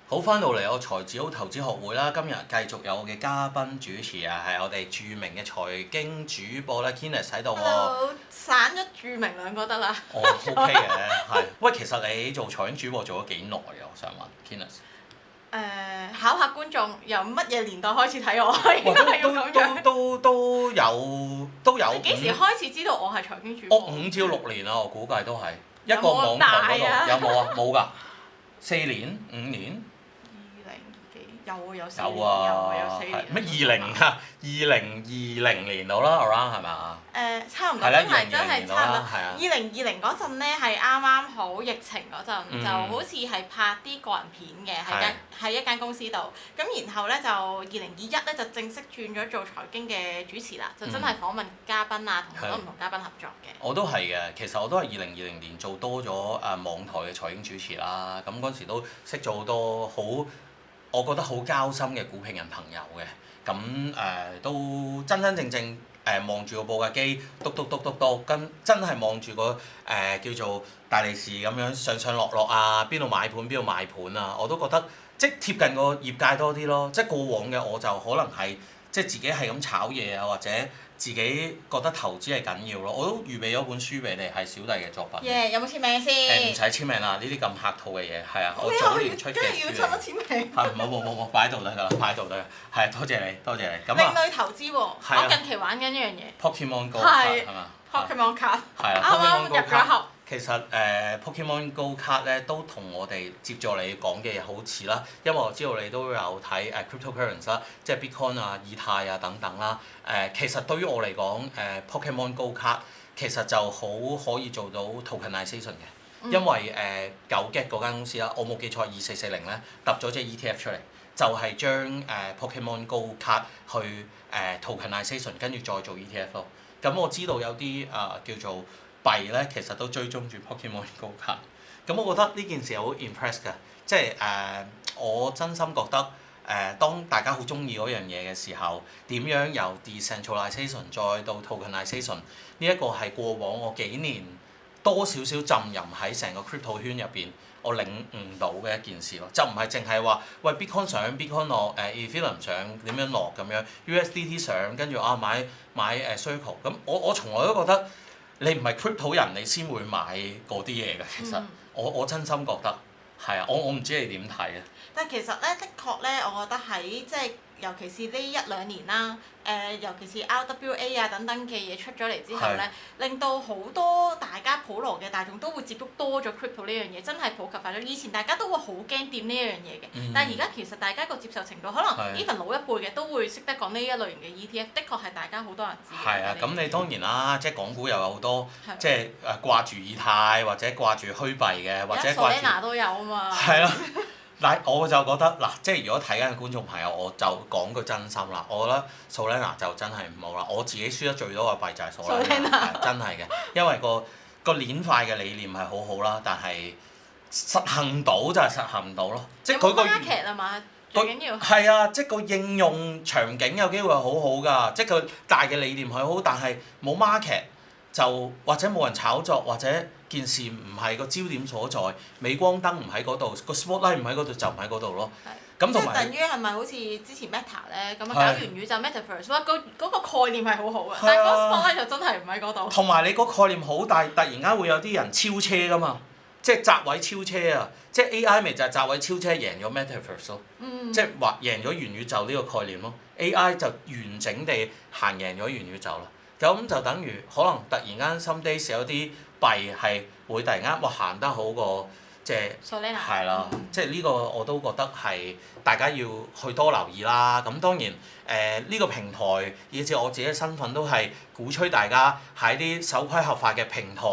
好，翻到嚟我財智好投資學會啦，今日繼續有我嘅嘉賓主持啊，係我哋著名嘅財經主播咧 Kenneth 喺度喎。Hello，散咗著名兩個得啦。哦，OK 嘅，係。喂，其實你做財經主播做咗幾耐啊？我想問 Kenneth。考下觀眾，由乜嘢年代開始睇我？應該係要咁樣。都有。你幾時開始知道我係財經主播？我5至6年啦，我估計都係一個有冇網台嗰大啊度。有冇啊？冇㗎。4年、5年。20幾有啊，有4有年，啊，有4年。咩20啊？2020年到啦，around 係咪啊？差唔多，係啦真係差唔多。係啊。 2020嗰陣咧係啱啱好疫情嗰陣，嗯就好似係拍啲個人片嘅，喺一間公司度。咁然後咧就2021咧就正式轉咗做財經嘅主持啦，就真係訪問嘉賓啊，同好多唔同嘉賓合作嘅。我都係嘅，其實我都係2020年做多咗網台嘅財經主持啦。咁嗰陣時都識咗好多好，我覺得好交心嘅股評人朋友嘅。咁都真正望住個報價機，篤，跟真係望住個叫做大利是咁樣上落啊，邊度買盤邊度賣盤啊，我都覺得即係貼近個業界多啲咯。即係過往嘅我就可能係即係自己係咁炒嘢啊，或者自己覺得投資係緊要咯。我都預備咗本書俾你，係小弟嘅作品。有冇簽名先？唔使簽名啦，呢啲咁客套嘅嘢係啊，我早年出嘅跟住要親得簽名。係冇，擺喺度得㗎啦，擺喺度得㗎。係多謝你。咁另類投資喎，我近期玩緊一樣嘢。Pokemon Go 係嘛 Pokemon 卡，係啊啱啱 Pokemon 入 Go 咗卡盒。其實Pokemon Go 卡咧都同我哋接住你講嘅嘢好似啦，因為我知道你都有睇cryptocurrency 啦，即係 Bitcoin 啊、以太啊等等啦。其實對於我嚟講Pokemon Go 卡其實就好可以做到 tokenization 嘅，因為9GAT 嗰間公司啦，我冇記錯2440咧揼咗隻 ETF 出嚟，就係將Pokemon Go 卡去tokenization 跟住再做 ETF 咯。咁我知道有啲叫做幣咧，其實都追蹤住 Pokemon Go 卡。咁我覺得呢件事好 impress 㗎，即係我真心覺得當大家好中意嗰樣嘢嘅時候，點樣由 decentralization 再到 tokenization 呢一個係過往我幾年多少少浸淫喺成個 crypto 圈入邊，我領悟到嘅一件事咯，就唔係淨係話喂 Bitcoin 上 Bitcoin 落Ethereum 上點樣落咁樣 USDT 上跟住買Circle 咁，我從來都覺得你唔係 crypto 人你先會買嗰啲嘢㗎，其實我真心覺得係啊，我唔知你點睇啊。但係其實咧，的確咧，我覺得喺即係尤其是呢1-2年啦，尤其是 RWA 啊等等嘅嘢出咗嚟之後咧，令到好多大家普羅嘅大眾都會接觸多咗 crypto 呢樣嘢，真係普及化咗。以前大家都會好驚掂呢一樣嘢嘅，但係而家其實大家個接受程度，可能 even 老一輩嘅都會識得講呢一類型嘅 ETF，的確係大家好多人知嘅。係啊，咁你當然啦，即係港股又有好多，即係掛住以太或者掛住虛幣嘅，或者掛住。Solana 都有啊嘛。係啦。嗱，我就覺得嗱，即係如果睇緊嘅觀眾朋友，我就講句真心啦，我覺得 Solana 就真係唔好啦。我自己輸得最多嘅幣就係 Solana，真係嘅，因為個鏈塊嘅理念係好好啦，但係實行到就係實行唔到咯。即係佢個 market 啊嘛，最緊要係啊，即係個應用場景有機會係好好㗎，即係佢大嘅理念係好，但係冇 market 就或者冇人炒作或者。件事唔係個焦點所在，鎂光燈唔喺嗰度，個 spotlight 唔喺嗰度就唔喺嗰度咯。咁同埋即係等於係咪好似之前 Meta 咧咁啊搞元宇宙 Metaverse，哇嗰個概念係好好嘅，但係嗰個 spotlight 就真係唔喺嗰度。同埋你個概念好大，突然間會有啲人超車㗎嘛，即係擲位超車啊！即係 AI 咪就係擲位超車贏咗 Metaverse 咯，即係話贏咗元宇宙呢個概念咯。AI 就完整地行贏咗元宇宙啦。咁就等於可能突然間 some days 有啲幣係會突然間行得好過即係係啦，即係呢個我都覺得係大家要去多留意啦。咁當然呢個平台以至我自己嘅身份都係鼓吹大家喺啲守規合法嘅平台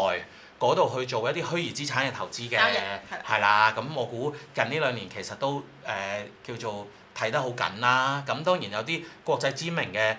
嗰度去做一啲虛擬資產嘅投資嘅，係啦。咁我估近呢2年其實都叫做睇得好緊啦。咁當然有啲國際知名嘅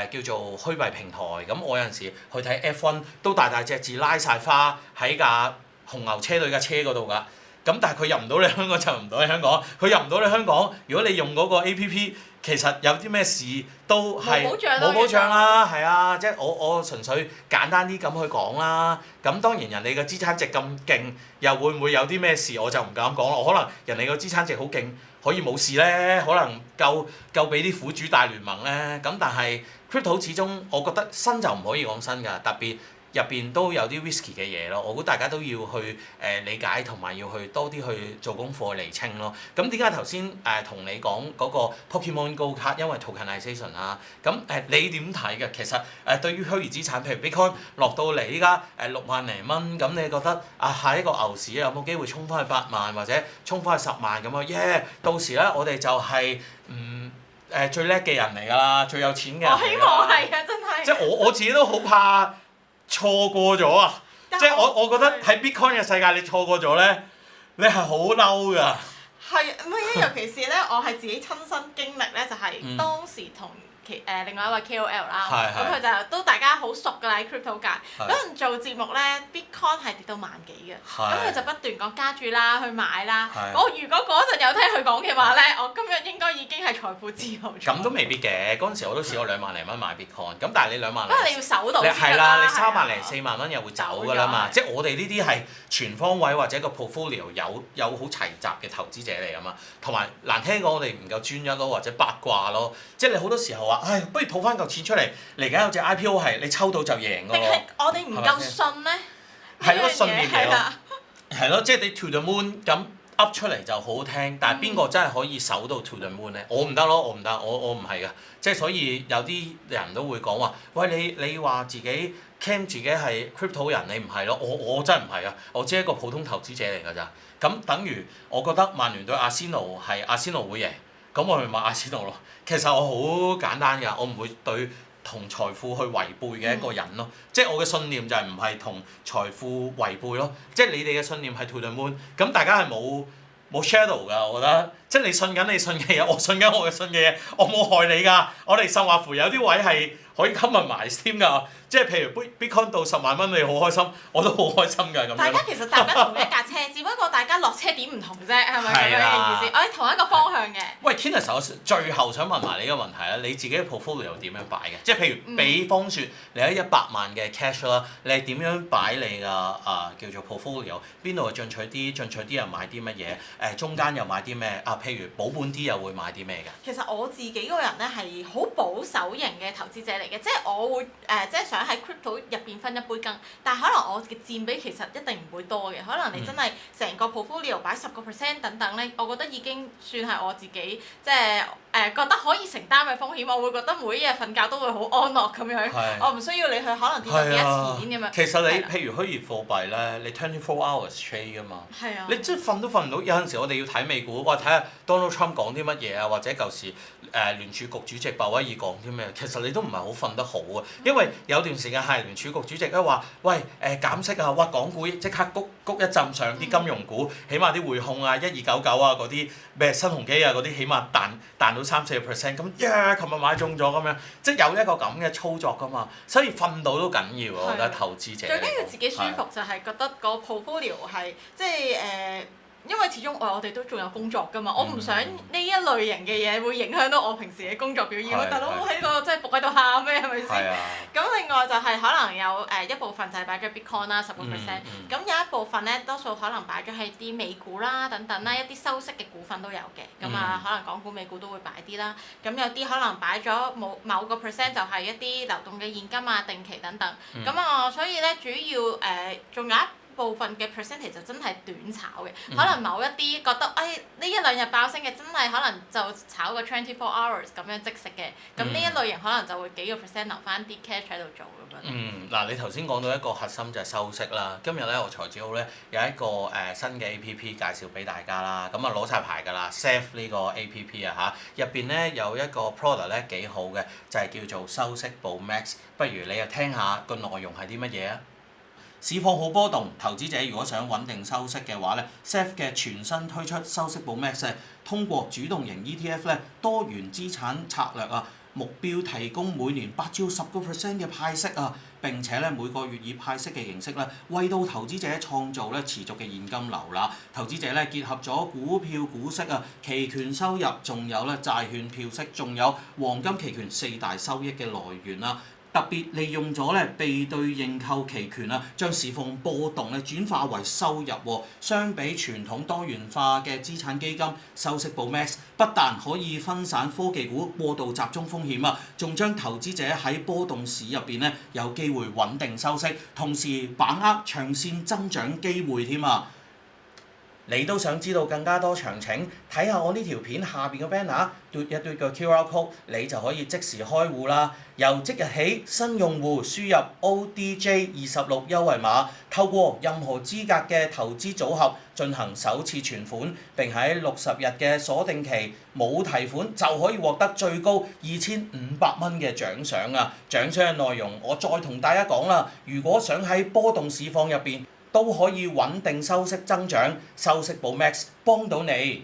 叫做虛幣平台，咁我有陣時去睇 F1 都大隻字拉晒花喺架紅牛車隊架車嗰度㗎。咁但係佢入唔到你香港就入唔到你香港，佢入唔到你香港，如果你用嗰個 A.P.P. 其實有啲咩事都係冇保障啦，係啊，即係我純粹簡單啲咁去講啦。咁當然人哋嘅資產值咁勁，又會唔會有啲咩事我就唔敢講咯。可能人哋個資產值好勁，可以冇事咧，可能夠俾啲苦主大聯盟咧。咁但係 crypto 始終我覺得新就唔可以講新㗎，特別入邊都有啲 risky 嘅嘢咯。我估大家都要去理解同埋要去多啲去做功課去釐清咯。咁點解頭先同你講嗰個 Pokemon Go 卡，因為 tokenization 啦。咁你點睇嘅？其實對於虛擬資產，譬如 Bitcoin 落到嚟依家6萬零蚊，咁你覺得下一個牛市有冇機會衝翻去8萬或者衝翻去10萬咁啊？耶！到時咧我哋就係最叻嘅人嚟㗎啦，最有錢嘅人嚟㗎啦。我希望係啊，真係。即係我自己都好怕錯過咗啊！即係我覺得喺 Bitcoin 嘅世界你錯過咗咧，你係好嬲㗎。係，唔係尤其是咧，我係自己親身經歷咧，就係當時同另外一位 KOL 啦，咁佢就都大家好熟㗎啦喺 crypto 界。嗰陣做節目咧 ，Bitcoin 係跌到萬幾嘅，咁佢就不斷講加注啦，去買啦。如果嗰陣有聽佢講嘅話咧，我今日應該已經係財富自由咗。咁都未必嘅，嗰陣時我都試過2萬零蚊買 Bitcoin，咁但係你2萬零，不過你要守到先係啦，你3萬零4萬蚊又會走㗎啦嘛。即係我哋呢啲係全方位或者個 portfolio 有好齊集嘅投資者嚟㗎嘛。同埋難聽講，我哋唔夠專一咯，或者八卦咯。即係你好多時候話，不如套翻嚿錢出嚟，嚟緊有隻 IPO 係你抽到就贏㗎喎。定係我哋唔夠信咧？係咯，信念嚟咯。係咯，即係你 to the moon 咁噏出嚟就好好聽，但係邊個真係可以守到 to the moon 咧？我唔得咯，我唔得，我唔係㗎。即係所以有啲人都會講話，喂，你話自己 claim 自己係 crypto 人，你唔係咯？我真係唔係啊！我只係一個普通投資者嚟㗎咋。咁等於我覺得曼聯對阿仙奴係阿仙奴會贏，咁我咪買阿仙奴咯。其實我好簡單㗎，我唔會對同財富去違背嘅一個人咯。即係我嘅信念就係唔係同財富違背咯。即係你哋嘅信念係 to the moon，咁大家係冇 shadow 㗎，我覺得。即係你信緊你信嘅嘢，我信緊我嘅信嘅嘢，我冇害你㗎。我哋甚或乎有啲位係可以 cover 埋添㗎。即係譬如 Bitcoin 到10萬蚊，你好開心，我都好開心㗎咁樣。大家其實搭緊同一架車，只不過大家落車點唔同啫，係咪咁樣嘅意思？我哋同一個方向嘅。喂 Candice，我最後想問埋你個問題啦，你自己嘅 portfolio 點樣擺嘅？即係譬如比方説，你喺100萬嘅 cash 啦，你係點樣擺你嘅叫做 portfolio？邊度進取啲又買啲乜嘢？中間又買啲咩？譬如保本啲又會買啲咩㗎？其實我自己個人咧係好保守型嘅投資者嚟嘅，即係我會即係想喺 crypto 入邊分一杯羹，但係可能我嘅佔比其實一定唔會多嘅，可能你真係成個 portfolio 擺10% 等等咧，我覺得已經算係我自己即係覺得可以承擔嘅風險，我會覺得每一日瞓覺都會好安樂咁樣，我唔需要你去可能跌到幾多錢咁樣。其實你譬如虛擬貨幣咧，你 24 hours trade 㗎嘛，你真係瞓都瞓唔到。有陣時我哋要睇美股，睇下 Donald Trump 講啲乜嘢啊，或者舊時聯儲局主席鮑威爾講啲咩，其實你都唔係好瞓得好啊，因為有段時間係聯儲局主席咧話，喂減息啊，哇港股即刻谷一陣上啲金融股，起碼啲匯控啊、1299啊嗰啲咩新鴻基啊嗰啲，起碼彈到3-4%，咁琴日買中咗咁樣，即係有一個咁嘅操作㗎嘛，所以瞓到都緊要我覺得投資者。最緊要自己舒服就係覺得個 portfolio 係即係因為始終我哋都仲有工作㗎嘛，我唔想呢一類型嘅嘢會影響到我平時嘅工作表現。大佬喺個即係伏喺度喊咩？係咪先？咁另外就係可能有一部分就係擺咗 Bitcoin 啦10%，咁有一部分咧多數可能擺咗喺啲美股啦等等啦，一啲收息嘅股份都有嘅。咁可能港股、美股都會擺啲啦。咁有啲可能擺咗某個 percent 就係一啲流動嘅現金啊、定期等等。咁所以咧主要仲有一部分嘅 percentage 就真係短炒嘅，可能某一啲覺得呢一兩日爆升嘅，真係可能就炒個24 hours 咁樣即食嘅，咁呢一類型可能就會幾個 percent 留翻啲 cash 喺度做咁樣。嗱，你頭先講到一個核心就係收息啦。今日咧我財智好咧有一個新嘅 APP 介紹俾大家啦，咁攞晒牌㗎啦 ，Safe 呢個 APP 啊嚇，入邊咧有一個 product 咧幾好嘅，就係叫做收息寶 Max， 不如你又聽下個內容係啲乜嘢啊？市況好波動，投資者如果想穩定收息嘅話咧 ，SAF 嘅全新推出收息寶 Max 通過主動型 ETF 咧多元資產策略啊，目標提供每年8至10%嘅派息啊！並且咧每個月以派息嘅形式咧，為到投資者創造咧持續嘅現金流啦。投資者咧結合咗股票股息啊、期權收入，仲有咧債券票息，仲有黃金期權4大收益嘅來源啦。特別利用咗咧被對認購期權啊，將市況波動咧轉化為收入喎。相比傳統多元化嘅資產基金，收息部 Max 不但可以分散科技股過度集中風險啊，仲將投資者喺波動市入邊咧有機會穩定收息，同時把握長線增長機會添啊！你都想知道更加多詳情，睇下我呢條片下邊嘅 banner， 嘟一嘟個 QR code， 你就可以即時開戶啦。由即日起，新用戶輸入 ODJ26 優惠碼，透過任何資格嘅投資組合進行首次存款，並喺60日嘅鎖定期冇提款就可以獲得最高2500蚊嘅獎賞啊！獎賞嘅內容我再同大家講啦。如果想喺波動市況入邊都可以穩定收息增長，收息寶 Max 幫到你。